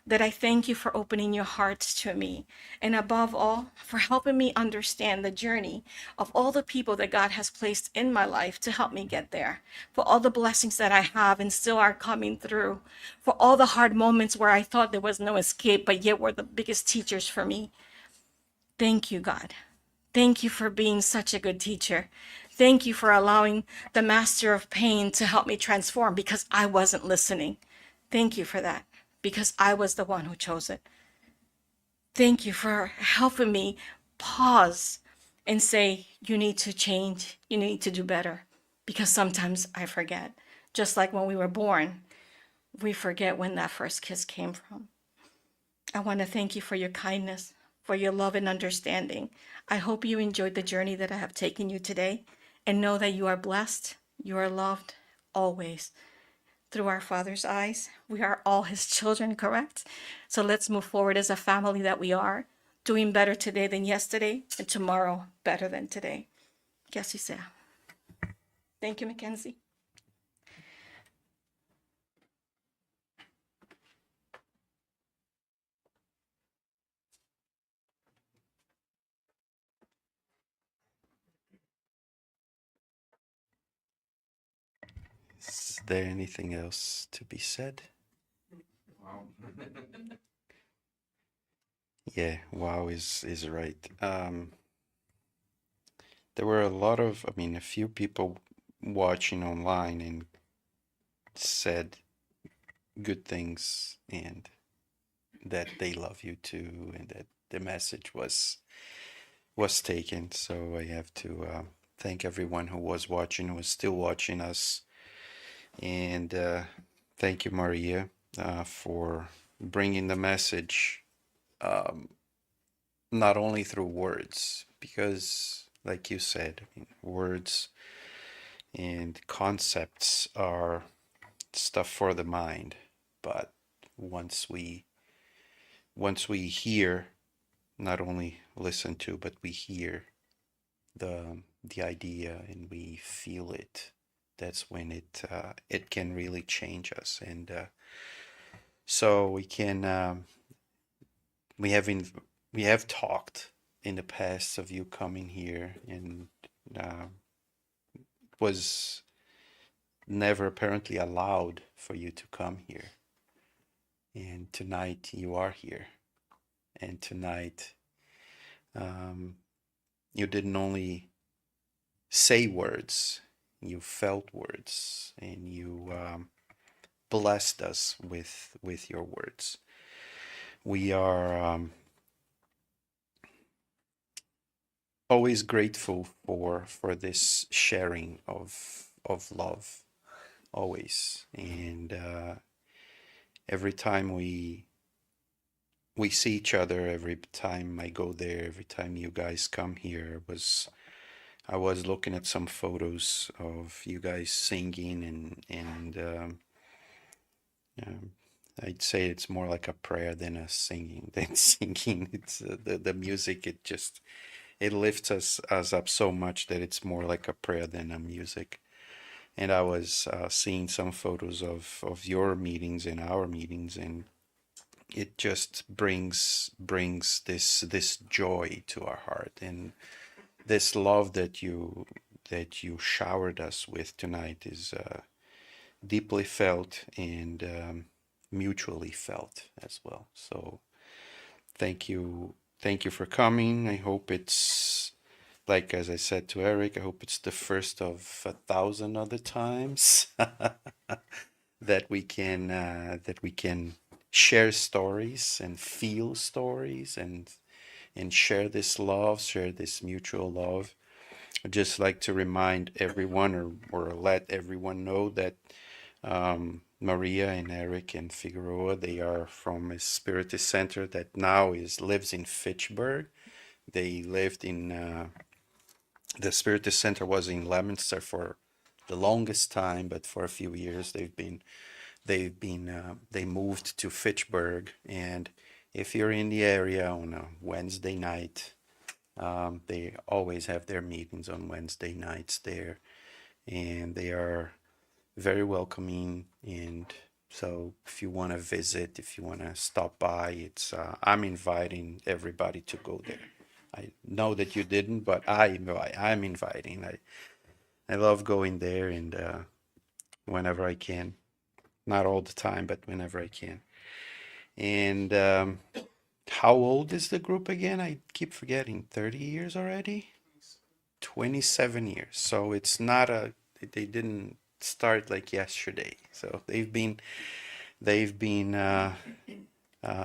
That I thank you for opening your hearts to me. And above all, for helping me understand the journey of all the people that God has placed in my life to help me get there. For all the blessings that I have and still are coming through. For all the hard moments where I thought there was no escape, but yet were the biggest teachers for me. Thank you, God. Thank you for being such a good teacher. Thank you for allowing the master of pain to help me transform because I wasn't listening. Thank you for that because I was the one who chose it. Thank you for helping me pause and say, you need to change, you need to do better. Because sometimes I forget. Just like when we were born, we forget when that first kiss came from. I want to thank you for your kindness, for your love and understanding. I hope you enjoyed the journey that I have taken you today and know that you are blessed, you are loved always through our Father's eyes. We are all His children, correct? So let's move forward as a family that we are, doing better today than yesterday, and tomorrow better than today. Que así sea. Thank you, Mackenzie. Is there anything else to be said? Yeah, wow is right. There were a lot of, I mean, a few people watching online and said good things and that they love you too, and that the message was taken. So I have to thank everyone who was watching, who is still watching us, and thank you, Maria, for bringing the message, um, not only through words, because, like you said, I mean, words and concepts are stuff for the mind, but once we hear, not only listen to, but we hear the idea and we feel it, that's when it can really change us. And so we can we have we have talked in the past of you coming here, and uh, was never apparently allowed for you to come here. And tonight you are here. And tonight um, you didn't only say words, you felt words, and you blessed us with your words. We are always grateful for this sharing of love, always. And every time we see each other, every time I go there, every time you guys come here, I was looking at some photos of you guys singing, and um, I'd say it's more like a prayer than a singing than singing. It's the music. It lifts us up so much that it's more like a prayer than a music. And I was seeing some photos of your meetings and our meetings, and it just brings this joy to our heart, and this love that you showered us with tonight is deeply felt and mutually felt as well. So thank you for coming. I hope it's, like as I said to Eric, I hope it's the first of 1,000 other times that we can share stories and feel stories, and share this love, share this mutual love. I'd just like to remind everyone, or let everyone know that Maria and Eric and Figueroa, they are from a Spiritist center that now lives in Fitchburg. They lived in the Spiritist center was in Leominster for the longest time, but for a few years they moved to Fitchburg. And if you're in the area on a Wednesday night, they always have their meetings on Wednesday nights there, and they are very welcoming. And so if you want to visit, if you want to stop by, I'm inviting everybody to go there. I know that you didn't, but I'm inviting. I love going there, and whenever I can, not all the time, but whenever I can. And How old is the group again? I keep forgetting. 30 years already? 27 years. So it's not they didn't start like yesterday. So they've been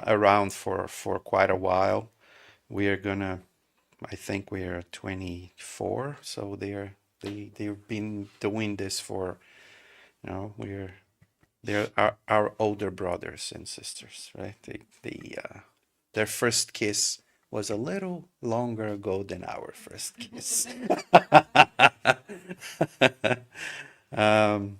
around for quite a while. We are gonna, I think we are 24. So they've been doing this for, they're our older brothers and sisters, right? Their first kiss was a little longer ago than our first kiss. um,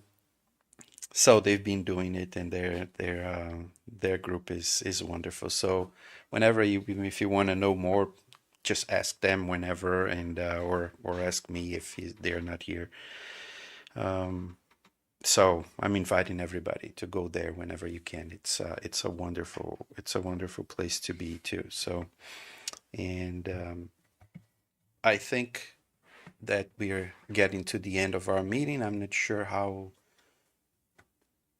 so they've been doing it, and their group is wonderful. So whenever if you want to know more, just ask them whenever, and or ask me if they're not here. Um, so I'm inviting everybody to go there whenever you can. It's a wonderful place to be too. So and I think that we're getting to the end of our meeting. I'm not sure how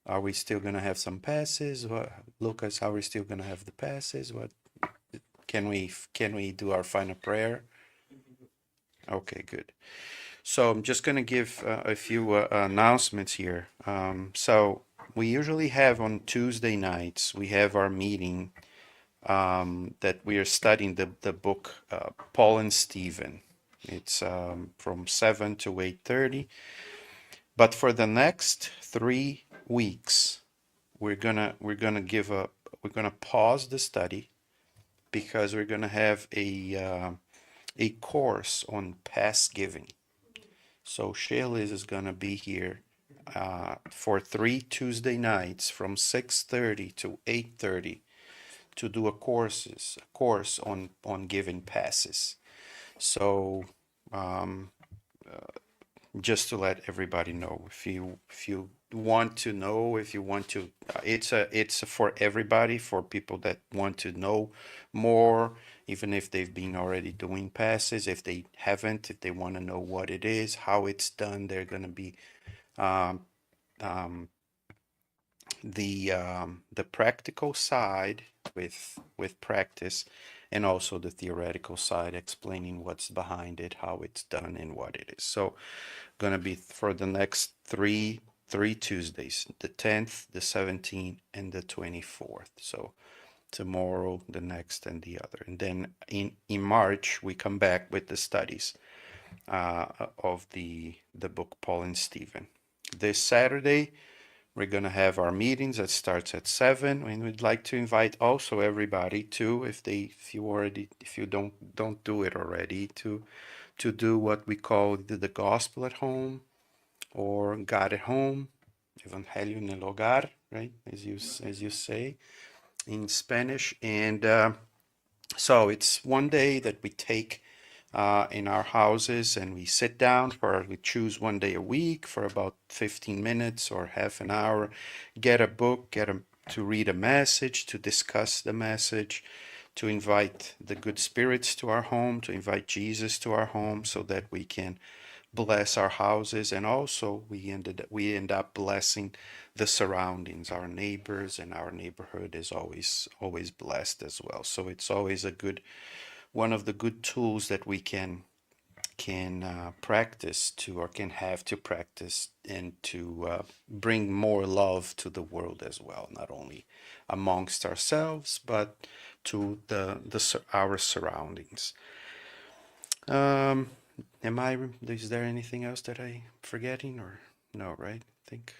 are we still gonna have some passes? What, Lucas, how are we still gonna have the passes? What can we do our final prayer? Okay, good. So I'm just gonna give a few announcements here. So we usually have on Tuesday nights, we have our meeting that we are studying the book Paul and Stephen. It's from 7 to 8:30. But for the next 3 weeks, we're gonna pause the study because we're gonna have a course on past giving. So Shayla is gonna be here for 3 Tuesday nights from 6:30 to 8:30 to do a course on giving passes. So um, just to let everybody know, if you want to know, if you want to, it's for everybody, for people that want to know more, even if they've been already doing passes. If they haven't, if they want to know what it is, how it's done, they're going to be um, um, the practical side with practice, and also the theoretical side, explaining what's behind it, how it's done, and what it is. So gonna be for the next three Tuesdays, the 10th, the 17th, and the 24th. So tomorrow, the next, and the other. And then in March, we come back with the studies of the book Paul and Stephen. This Saturday, we're gonna have our meetings that starts at 7, and we'd like to invite also everybody to, if you don't do it already, to do what we call the gospel at home, or God at home, Evangelio en el hogar, right? As you say in Spanish. And so it's one day that we take in our houses, and we sit down we choose one day a week for about 15 minutes or half an hour, get a book, to read a message, to discuss the message, to invite the good spirits to our home, to invite Jesus to our home, so that we can bless our houses, and also we end up blessing the surroundings, our neighbors, and our neighborhood is always blessed as well. So it's always one of the good tools that we can practice to, or can have to practice, and to bring more love to the world as well, not only amongst ourselves, but to our surroundings. Um, is there anything else that I'm forgetting, or no, right? I think,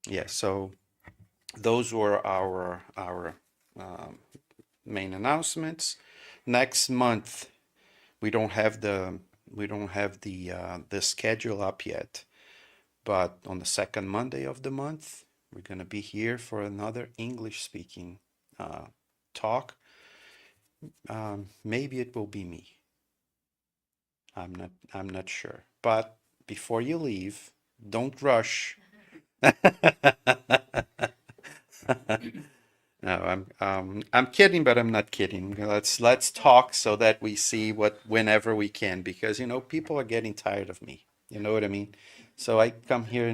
yeah, so those were our um, main announcements. Next month, we don't have the schedule up yet, but on the second Monday of the month, we're gonna be here for another English speaking talk. Maybe it will be me. I'm not sure. But before you leave, don't rush. No, I'm kidding, but I'm not kidding. Let's talk so that we see whenever we can, because people are getting tired of me. You know what I mean? So I come here,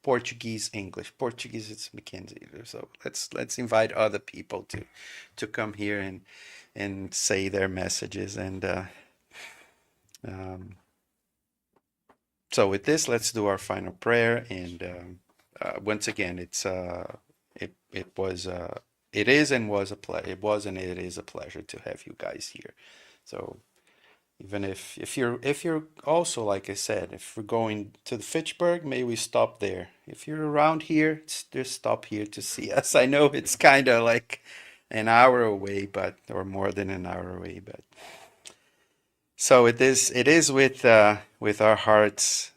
Portuguese, English. Portuguese, it's Mackenzie. So let's invite other people to come here and say their messages. And um, so with this, let's do our final prayer. And once again, it was it is and was a pleasure. It was and it is a pleasure to have you guys here. So even if you're also, like I said, if we're going to the Fitchburg, may we stop there. If you're around here, just stop here to see us. I know it's kind of like an hour away, but or more than an hour away, but so it is with our hearts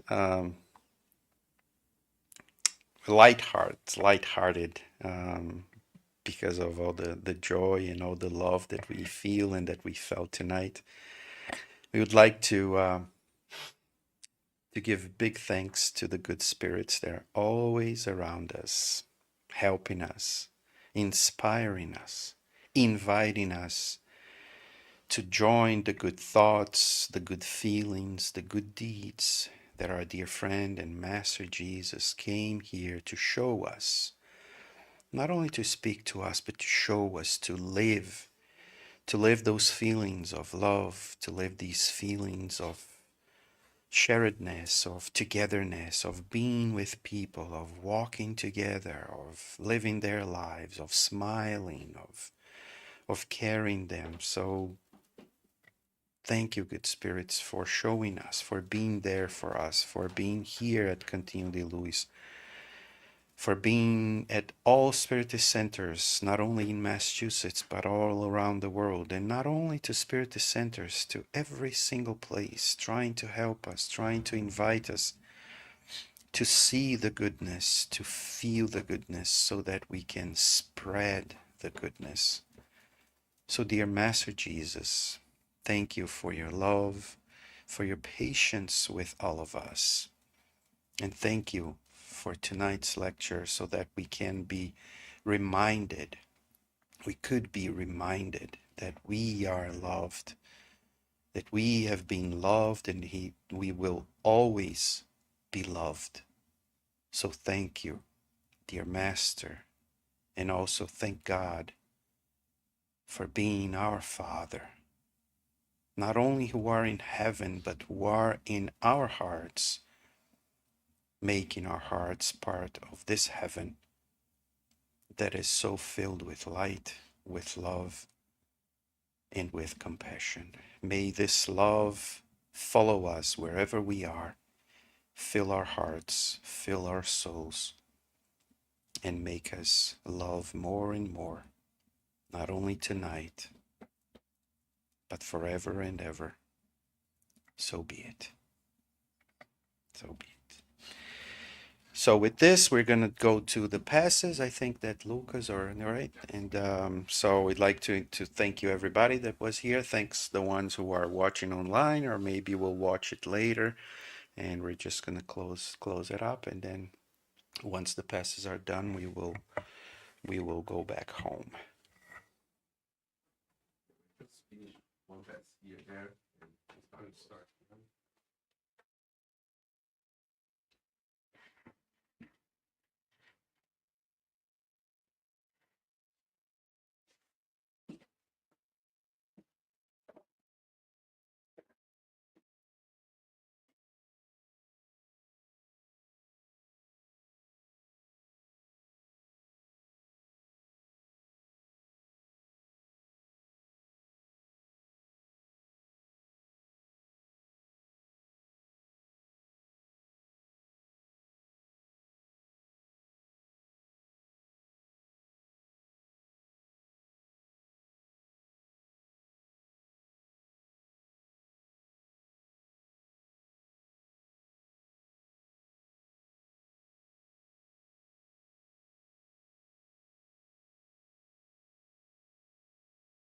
lighthearted, because of all the joy and all the love that we feel and that we felt tonight. We would like to give big thanks to the good spirits that are always around us, helping us, inspiring us, inviting us to join the good thoughts, the good feelings, the good deeds that our dear friend and Master Jesus came here to show us, not only to speak to us, but to show us to live those feelings of love, to live these feelings of sharedness, of togetherness, of being with people, of walking together, of living their lives, of smiling, of caring them. So thank you, good spirits, for showing us, for being there for us, for being here at Cantinho de Luz, for being at all Spiritist centers, not only in Massachusetts, but all around the world, and not only to Spiritist centers, to every single place, trying to help us, trying to invite us to see the goodness, to feel the goodness, so that we can spread the goodness. So, dear Master Jesus, thank you for your love, for your patience with all of us. And thank you for tonight's lecture, so that we can be reminded, we could be reminded that we are loved, that we have been loved, and we will always be loved. So thank you, dear Master, and also thank God for being our Father, not only who are in heaven, but who are in our hearts, making our hearts part of this heaven that is so filled with light, with love, and with compassion. May this love follow us wherever we are, fill our hearts, fill our souls, and make us love more and more, not only tonight, but forever and ever. So be it. So be it. So with this, we're going to go to the passes. I think that Lucas are all right. And so we'd like to thank you, everybody that was here. Thanks the ones who are watching online, or maybe will watch it later. And we're just going to close it up. And then once the passes are done, we will go back home. Let's finish one pass here, there, and start.